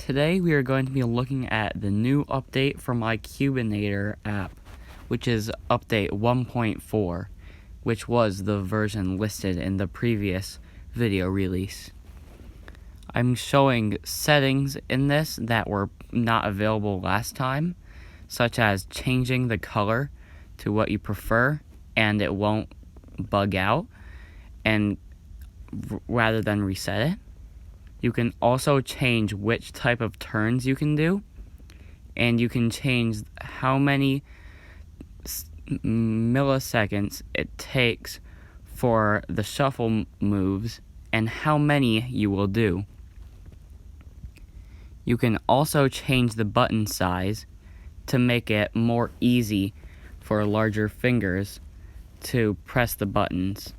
Today we are going to be looking at the new update for my Cubinator app, which is update 1.4, which was the version listed in the previous video release. I'm showing settings in this that were not available last time, such as changing the color to what you prefer and it won't bug out, and rather than reset it. You can also change which type of turns you can do, and you can change how many milliseconds it takes for the shuffle moves and how many you will do. You can also change the button size to make it more easy for larger fingers to press the buttons.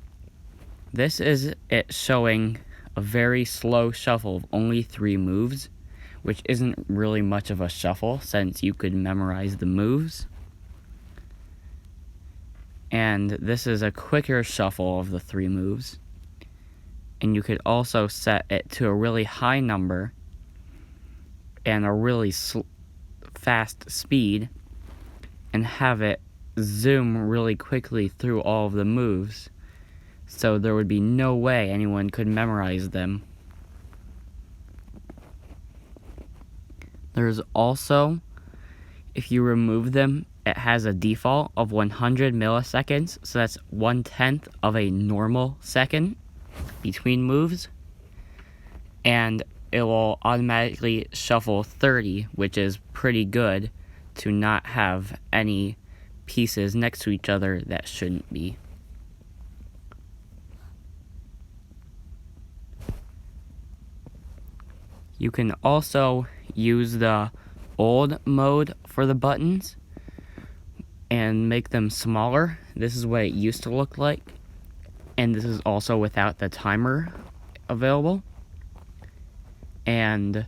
This is it showing a very slow shuffle of only 3 moves, which isn't really much of a shuffle since you could memorize the moves. And this is a quicker shuffle of the 3 moves. And you could also set it to a really high number and a really fast speed and have it zoom really quickly through all of the moves, so there would be no way anyone could memorize them. There's also, if you remove them, it has a default of 100 milliseconds, so that's 1/10 of a normal second between moves, and it will automatically shuffle 30, which is pretty good to not have any pieces next to each other that shouldn't be. You can also use the old mode for the buttons and make them smaller. This is what it used to look like, and this is also without the timer available. And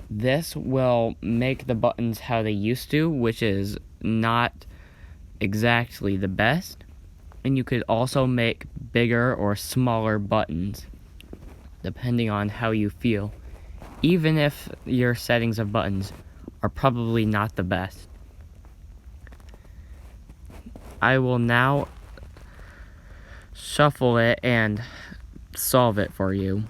this will make the buttons how they used to, which is not exactly the best. And you could also make bigger or smaller buttons depending on how you feel, even if your settings of buttons are probably not the best. I will now shuffle it and solve it for you.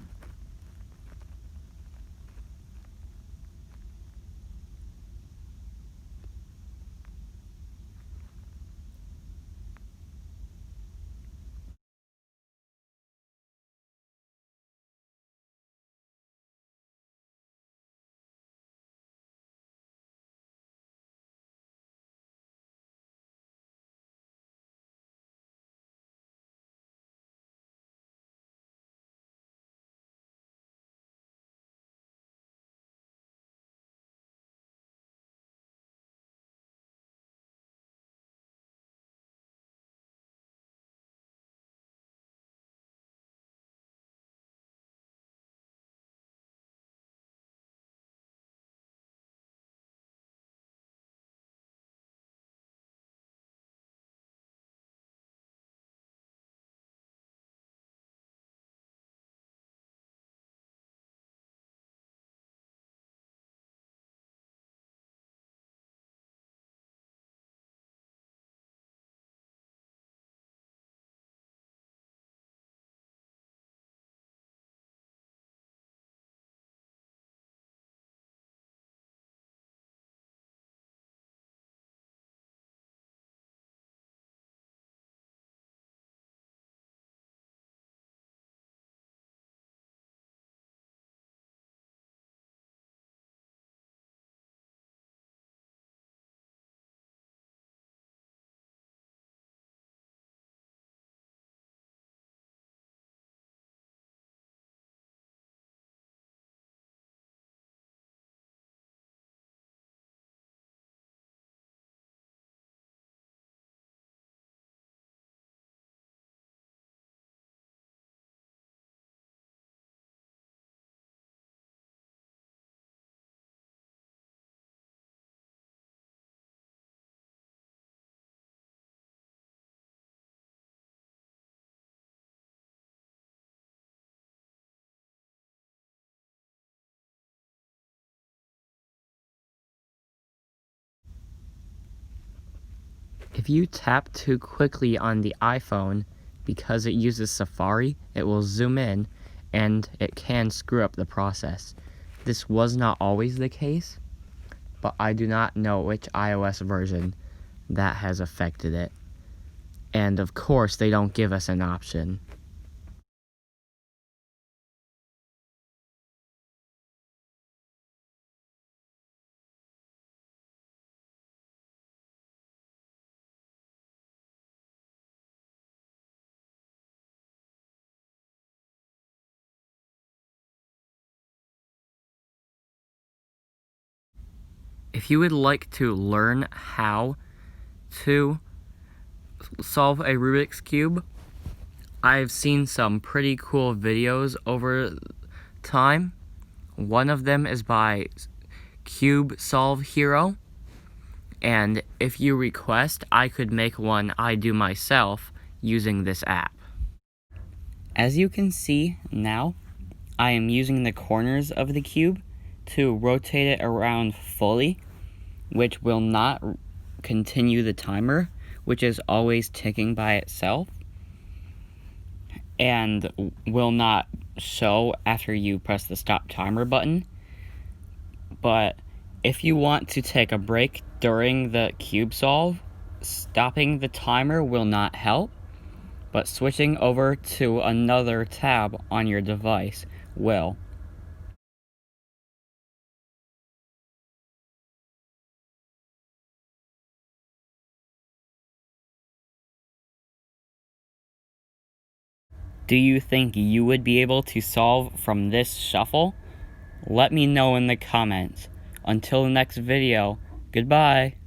If you tap too quickly on the iPhone, because it uses Safari, it will zoom in and it can screw up the process. This was not always the case, but I do not know which iOS version that has affected it. And of course, they don't give us an option. If you would like to learn how to solve a Rubik's Cube, I've seen some pretty cool videos over time. One of them is by Cube Solve Hero, and if you request, I could make one I do myself using this app. As you can see now, I am using the corners of the cube to rotate it around fully, which will not continue the timer, which is always ticking by itself, and will not show after you press the stop timer button. But if you want to take a break during the cube solve, stopping the timer will not help, but switching over to another tab on your device will. Do you think you would be able to solve from this shuffle? Let me know in the comments. Until the next video, goodbye.